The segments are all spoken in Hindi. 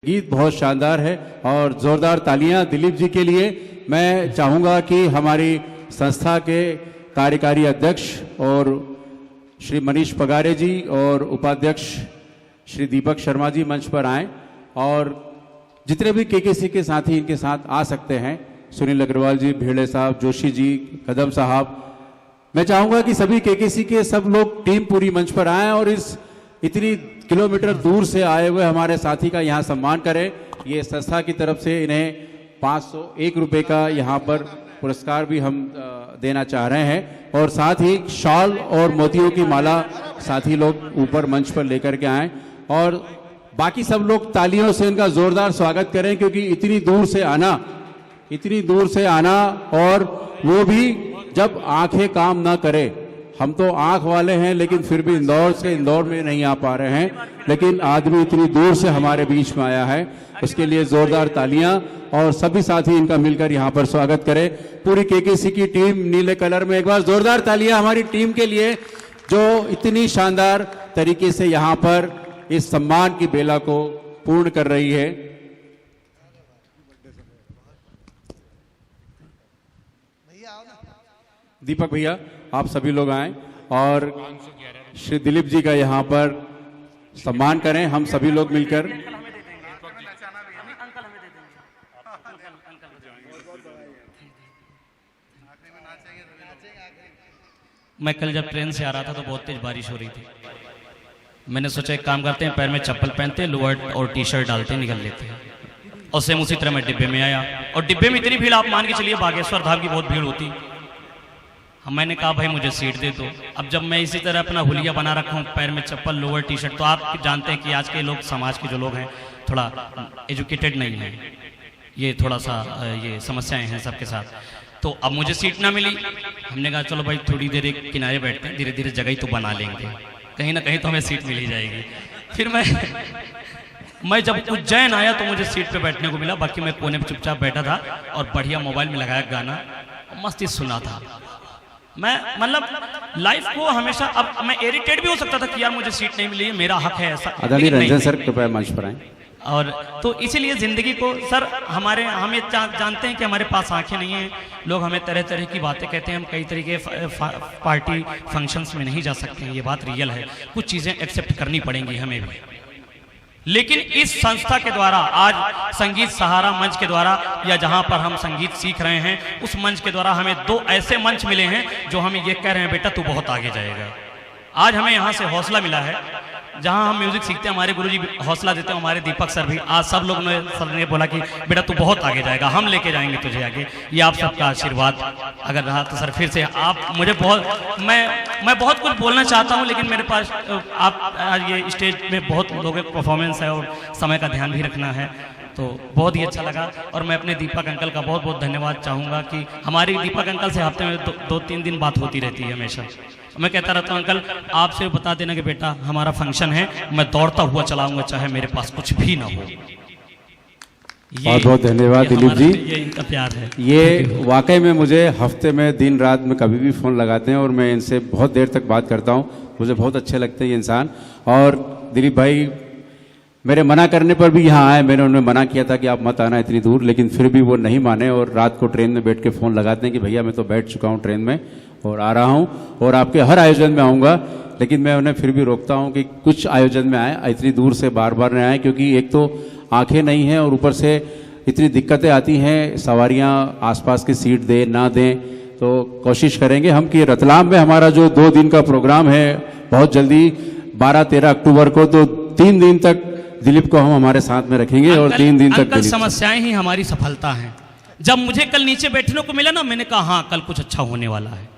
गीत बहुत शानदार है और जोरदार तालियां दिलीप जी के लिए। मैं चाहूंगा कि हमारी संस्था के कार्यकारी अध्यक्ष और श्री मनीष पगारे जी और उपाध्यक्ष श्री दीपक शर्मा जी मंच पर आएं और जितने भी केकेसी के साथी इनके साथ आ सकते हैं, सुनील अग्रवाल जी, भेड़े साहब, जोशी जी, कदम साहब, मैं चाहूंगा कि सभी केकेसी के सब लोग टीम पूरी मंच पर आएं और इस इतनी किलोमीटर दूर से आए हुए हमारे साथी का यहाँ सम्मान करें। ये संस्था की तरफ से इन्हें 501 रुपये का यहाँ पर पुरस्कार भी हम देना चाह रहे हैं और साथ ही शॉल और मोतियों की माला साथी लोग ऊपर मंच पर लेकर के आएं और बाकी सब लोग तालियों से इनका जोरदार स्वागत करें, क्योंकि इतनी दूर से आना और वो भी जब आंखें काम ना करे। हम तो आंख वाले हैं लेकिन फिर भी इंदौर में नहीं आ पा रहे हैं, लेकिन आदमी इतनी दूर से हमारे बीच में आया है, उसके लिए जोरदार तालियां और सभी साथी इनका मिलकर यहां पर स्वागत करें। पूरी केकेसी की टीम नीले कलर में, एक बार जोरदार तालियां हमारी टीम के लिए जो इतनी शानदार तरीके से यहां पर इस सम्मान की बेला को पूर्ण कर रही है। दीपक भैया आप सभी लोग आएं और श्री दिलीप जी का यहाँ पर सम्मान करें, हम सभी लोग मिलकर। मैं कल जब ट्रेन से आ रहा था तो बहुत तेज बारिश हो रही थी। मैंने सोचा एक काम करते हैं, पैर में चप्पल पहनते, लोअर और टी शर्ट डालते, निकल लेते हैं। और सेम उसी तरह मैं डिब्बे में आया और डिब्बे में इतनी भीड़, आप मान के चलिए बागेश्वर धाम की बहुत भीड़ होती। मैंने कहा भाई मुझे सीट दे दो। अब जब मैं इसी तरह अपना हुलिया बना रखा हूँ, पैर में चप्पल, लोअर टी शर्ट, तो आप जानते हैं कि आज के लोग, समाज के जो लोग हैं थोड़ा एजुकेटेड नहीं हैं, ये थोड़ा सा ये समस्याएं हैं सबके साथ। तो अब मुझे सीट ना मिली, हमने कहा चलो भाई थोड़ी देर एक किनारे बैठते हैं, धीरे धीरे जगह ही तो बना लेंगे, कहीं ना कहीं तो हमें सीट मिल ही जाएगी। फिर मैं जब उज्जैन आया तो मुझे सीट पे बैठने को मिला, बाकी मैं कोने पे चुपचाप बैठा था और बढ़िया मोबाइल में लगाया गाना, मस्ती सुना था। मैं मतलब लाइफ को हमेशा, अब मैं इरिटेट भी हो सकता था कि यार मुझे सीट नहीं मिली, मेरा हक है ऐसा। आदरणीय रंजन सर कृपया मंच पर आएं। और तो इसीलिए ज़िंदगी को सर हम ये जानते हैं कि हमारे पास आंखें नहीं हैं, लोग हमें तरह तरह की बातें कहते हैं, हम कई तरीके पार्टी फंक्शंस में नहीं जा सकते हैं, ये बात रियल है, कुछ चीज़ें एक्सेप्ट करनी पड़ेंगी हमें भी। लेकिन इस संस्था के द्वारा, आज संगीत सहारा मंच के द्वारा, या जहां पर हम संगीत सीख रहे हैं, उस मंच के द्वारा हमें दो ऐसे मंच मिले हैं जो हमें ये कह रहे हैं बेटा तू बहुत आगे जाएगा। आज हमें यहाँ से हौसला मिला है, जहां हम म्यूजिक सीखते हैं, हमारे गुरुजी हौसला देते हैं, हमारे दीपक सर भी, आज सब लोग ने सर ने बोला कि बेटा तू बहुत आगे जाएगा, हम लेके जाएंगे तुझे आगे। ये आप सबका आशीर्वाद अगर रहा तो सर फिर से आप मुझे बहुत, मैं बहुत कुछ बोलना चाहता हूं, लेकिन मेरे पास आप आज ये स्टेज में बहुत लोगों का परफॉर्मेंस है और समय का ध्यान भी रखना है, तो बहुत ही अच्छा लगा। और मैं अपने दीपक अंकल का बहुत बहुत धन्यवाद चाहूँगा कि हमारी दीपक अंकल से हफ्ते में दो तीन दिन बात होती रहती है हमेशा। मैं कहता रहता हूँ अंकल आप सिर्फ बता देना कि बेटा हमारा फंक्शन है, मैं दौड़ता हुआ चलाऊंगा चाहे मेरे पास कुछ भी ना हो। बहुत बहुत धन्यवाद दिलीप जी, ये इनका प्यार है। ये वाकई में मुझे हफ्ते में दिन रात में कभी भी फ़ोन लगाते हैं और मैं इनसे बहुत देर तक बात करता हूँ, मुझे बहुत अच्छे लगते हैं ये इंसान। और दिलीप भाई मेरे मना करने पर भी यहाँ आए, मैंने उन्हें मना किया था कि आप मत आना इतनी दूर, लेकिन फिर भी वो नहीं माने और रात को ट्रेन में बैठ के फ़ोन लगाते हैं कि भैया मैं तो बैठ चुका हूँ ट्रेन में और आ रहा हूँ और आपके हर आयोजन में आऊँगा। लेकिन मैं उन्हें फिर भी रोकता हूँ कि कुछ आयोजन में आए, इतनी दूर से बार बार नहीं आए, क्योंकि एक तो आंखें नहीं हैं और ऊपर से इतनी दिक्कतें आती हैं, सवारियाँ आसपास की सीट दें ना दें। तो कोशिश करेंगे हम कि रतलाम में हमारा जो 2 दिन का प्रोग्राम है बहुत जल्दी 12-13 अक्टूबर को, तो 3 दिन तक दिलीप को हम हमारे साथ में रखेंगे और 3 दिन तक समस्याएं ही हमारी सफलता है। जब मुझे कल नीचे बैठने को मिला ना, मैंने कहा हाँ कल कुछ अच्छा होने वाला है,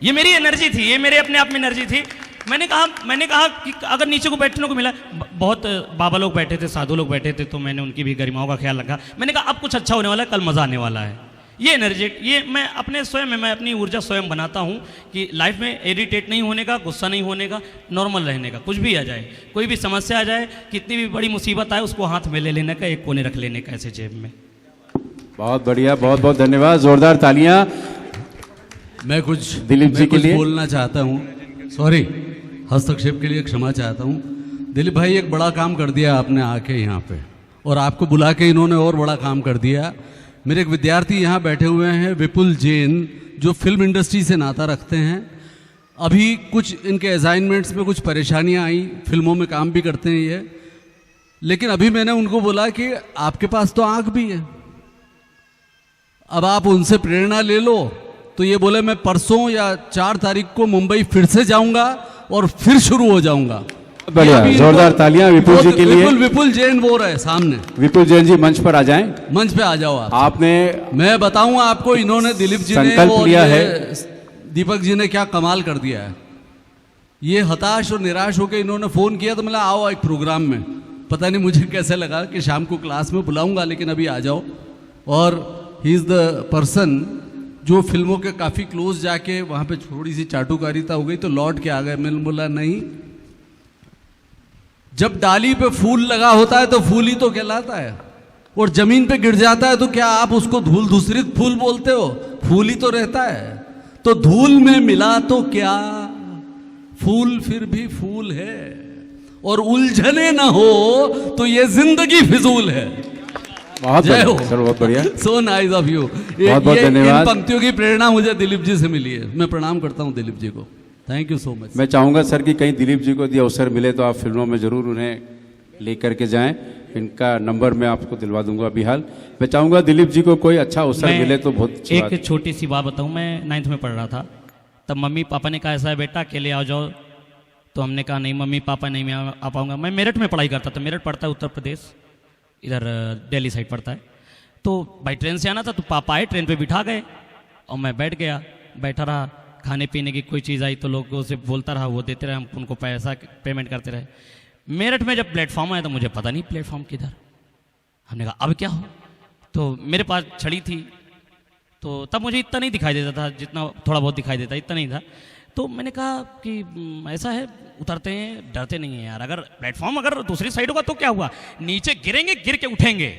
ये मेरी एनर्जी थी, ये मेरे अपने आप में एनर्जी थी। मैंने कहा कि अगर नीचे को बैठने को मिला, बहुत बाबा लोग बैठे थे, साधु लोग बैठे थे, तो मैंने उनकी भी गरिमाओं का ख्याल रखा। मैंने कहा अब कुछ अच्छा होने वाला है, कल मजा आने वाला है। ये एनर्जी, ये मैं अपने स्वयं में, मैं अपनी ऊर्जा स्वयं बनाता हूँ कि लाइफ में इरिटेट नहीं होने का, गुस्सा नहीं होने का, नॉर्मल रहने का। कुछ भी आ जाए, कोई भी समस्या आ जाए, कितनी भी बड़ी मुसीबत आए, उसको हाथ में ले लेने का, एक कोने रख लेने का ऐसे जेब में। बहुत बढ़िया, बहुत बहुत धन्यवाद, जोरदार तालियां। मैं कुछ दिलीप जी के लिए बोलना चाहता हूँ, सॉरी, हस्तक्षेप के लिए क्षमा चाहता हूँ। दिलीप भाई एक बड़ा काम कर दिया आपने आके यहाँ पे, और आपको बुला के इन्होंने और बड़ा काम कर दिया। मेरे एक विद्यार्थी यहाँ बैठे हुए हैं, विपुल जैन, जो फिल्म इंडस्ट्री से नाता रखते हैं। अभी कुछ इनके असाइनमेंट्स में कुछ परेशानियाँ आई, फिल्मों में काम भी करते हैं ये, लेकिन अभी मैंने उनको बोला कि आपके पास तो आँख भी है, अब आप उनसे प्रेरणा ले लो। तो ये बोले मैं परसों या 4 तारीख को मुंबई फिर से जाऊंगा और फिर शुरू हो जाऊंगा। बढ़िया, जोरदार तालियां विपुल जी के लिए। विपुल जैन वो रहे सामने। विपुल जैन जी मंच पर आ जाएं। मंच पे आ जाओ आप। आपने, मैं बताऊंगा आपको, इन्होंने दिलीप जी ने संकल्प लिया है, दीपक जी ने क्या कमाल कर दिया है। ये हताश और निराश होकर इन्होंने फोन किया तो मैं आओ एक प्रोग्राम में। पता नहीं मुझे कैसे लगा कि शाम को क्लास में बुलाऊंगा, लेकिन अभी आ जाओ। और ही इज़ द पर्सन जो फिल्मों के काफ़ी क्लोज जाके वहाँ पे थोड़ी सी चाटुकारिता हो गई तो लौट के आ गए। मैंने बोला नहीं, जब डाली पे फूल लगा होता है तो फूल ही तो कहलाता है, और जमीन पे गिर जाता है तो क्या आप उसको धूल दूसरित फूल बोलते हो? फूल ही तो रहता है। तो धूल में मिला तो क्या, फूल फिर भी फूल है, और उलझने ना हो तो ये जिंदगी फिजूल है। बहुत जय हो सर, बहुत बढ़िया। So nice of you. बहुत बहुत धन्यवाद। इन पंक्तियों की प्रेरणा मुझे दिलीप जी से मिली है। मैं प्रणाम करता हूँ दिलीप जी को। Thank you so much. मैं चाहूंगा सर कि कहीं दिलीप जी को यदि अवसर मिले तो आप फिल्मों में जरूर उन्हें लेकर के जाएं। इनका नंबर मैं आपको दिलवा दूंगा अभी हाल। मैं चाहूंगा दिलीप जी को कोई अच्छा अवसर मिले तो बहुत अच्छी बात। एक छोटी सी बात बताऊं, मैं 9th में पढ़ रहा था, तब मम्मी पापा ने कहा ऐसा है बेटा अकेले आ जाओ। तो हमने कहा नहीं मम्मी पापा नहीं, मैं आ पाऊंगा। मैं मेरठ में पढ़ाई करता था, मेरठ पड़ता है उत्तर प्रदेश, इधर दिल्ली साइड पड़ता है। तो भाई ट्रेन से आना था, तो पापा आए, ट्रेन पे बिठा गए और मैं बैठ गया, बैठा रहा। खाने पीने की कोई चीज़ आई तो लोगों से बोलता रहा, वो देते रहे, हम उनको पैसा पेमेंट करते रहे। मेरठ में जब प्लेटफॉर्म आया तो मुझे पता नहीं प्लेटफॉर्म किधर। हमने कहा अब क्या हो, तो मेरे पास छड़ी थी, तो तब मुझे इतना नहीं दिखाई देता था, जितना थोड़ा बहुत दिखाई देता, इतना नहीं था। तो मैंने कहा कि ऐसा है, उतरते हैं, डरते नहीं हैं यार, अगर प्लेटफॉर्म अगर दूसरी साइड होगा तो क्या हुआ, नीचे गिरेंगे, गिर के उठेंगे,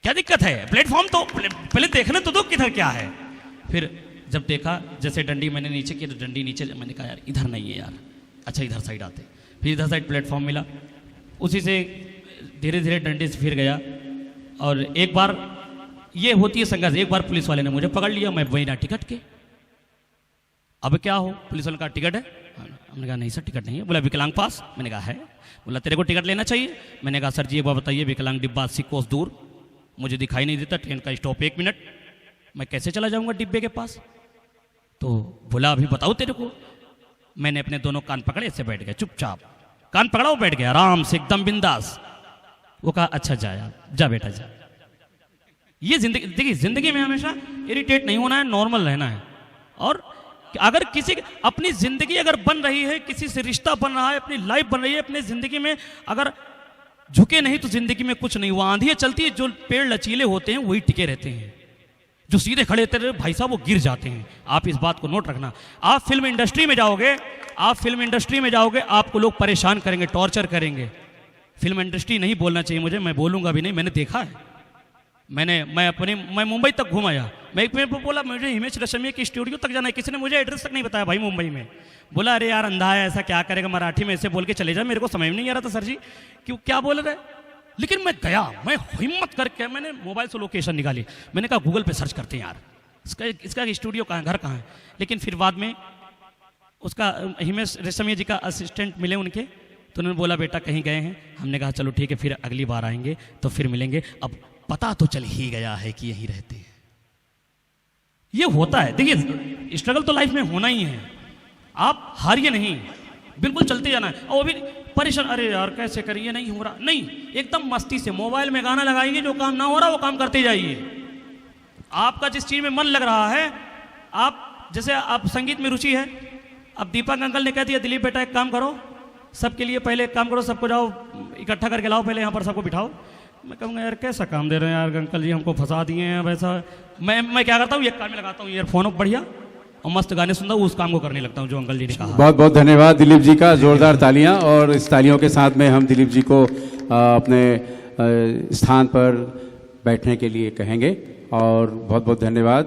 क्या दिक्कत है? प्लेटफॉर्म तो पहले देखने तो दो किधर क्या है। फिर जब देखा, जैसे डंडी मैंने नीचे की तो डंडी नीचे, मैंने कहा यार इधर नहीं है यार, अच्छा इधर साइड आते। फिर इधर साइड प्लेटफॉर्म मिला, उसी से धीरे धीरे डंडी से फिर गया। और एक बार ये होती है संघर्ष, एक बार पुलिस वाले ने मुझे पकड़ लिया, मैं वही ना टिकट के। अब क्या हो, पुलिस वाले का टिकट है? हमने कहा नहीं सर टिकट नहीं है। बोला विकलांग पास? मैंने कहा है। बोला तेरे को टिकट लेना चाहिए। मैंने कहा सर जी एक बार बताइए, विकलांग डिब्बा 80 कोस दूर, मुझे दिखाई नहीं देता, ट्रेन का स्टॉप 1 मिनट, मैं कैसे चला जाऊंगा डिब्बे के पास? तो बोला अभी बताओ तेरे को। मैंने अपने दोनों कान पकड़े, ऐसे बैठ गया चुपचाप, कान पकड़ा वो बैठ गया आराम से एकदम बिंदास। वो कहा अच्छा जा यार, जा बेटा जा। ये जिंदगी, देखिए जिंदगी में हमेशा इरिटेट नहीं होना है, नॉर्मल रहना है। और अगर किसी अपनी जिंदगी अगर बन रही है, किसी से रिश्ता बन रहा है, अपनी लाइफ बन रही है, अपनी जिंदगी में अगर झुके नहीं तो जिंदगी में कुछ नहीं हुआ। आंधियां चलती है, जो पेड़ लचीले होते हैं वही टिके रहते हैं, जो सीधे खड़े रहते भाई साहब वो गिर जाते हैं। आप इस बात को नोट रखना। आप फिल्म इंडस्ट्री में जाओगे, आप फिल्म इंडस्ट्री में जाओगे, आपको लोग परेशान करेंगे, टॉर्चर करेंगे। फिल्म इंडस्ट्री नहीं बोलना चाहिए मुझे, मैं बोलूंगा भी नहीं, मैंने देखा है। मैं मुंबई तक घूम आया। मैं एक मिनट बोला मुझे हिमेश रेशमिया की स्टूडियो तक जाना है, किसी ने मुझे एड्रेस तक नहीं बताया भाई मुंबई में। बोला अरे यार अंधा है, ऐसा क्या करेगा, मराठी में ऐसे बोल के चले जा। मेरे को समझ में नहीं आ रहा था सर जी क्यों क्या बोल रहे, लेकिन मैं गया, मैं हिम्मत करके मैंने मोबाइल से लोकेशन निकाली। मैंने कहा गूगल पे सर्च करते हैं यार इसका स्टूडियो कहाँ है, घर कहाँ है। लेकिन फिर बाद में उसका हिमेश रेशमिया जी का असिस्टेंट मिले उनके, तो उन्होंने बोला बेटा कहीं गए हैं। हमने कहा चलो ठीक है, फिर अगली बार आएंगे तो फिर मिलेंगे। अब पता तो चल ही गया है कि यहीं रहते हैं। ये होता है, देखिए स्ट्रगल तो लाइफ में होना ही है, आप हारिए नहीं, बिल्कुल चलते जाना है। और वो भी परेशान, अरे यार कैसे करिए, नहीं हो रहा, नहीं, एकदम मस्ती से मोबाइल में गाना लगाइए, जो काम ना हो रहा वो काम करते जाइए। आपका जिस चीज़ में मन लग रहा है, आप जैसे आप संगीत में रुचि है, अब दीपक अंकल ने कह दिया दिलीप बेटा एक काम करो, सबके लिए पहले एक काम करो, सबको जाओ इकट्ठा करके लाओ, पहले यहाँ पर सबको बिठाओ। मैं कहूँगा यार कैसा काम दे रहे हैं यार अंकल जी, हमको फंसा दिए हैं वैसा। मैं क्या करता हूँ, एक कान में लगाता हूँ ईयरफोन बढ़िया और मस्त गाने सुनता हूँ, उस काम को करने लगता हूँ जो अंकल जी ने कहा। बहुत बहुत धन्यवाद दिलीप जी का, जोरदार तालियां। और इस तालियों के साथ में हम दिलीप जी को अपने स्थान पर बैठने के लिए कहेंगे। और बहुत बहुत धन्यवाद।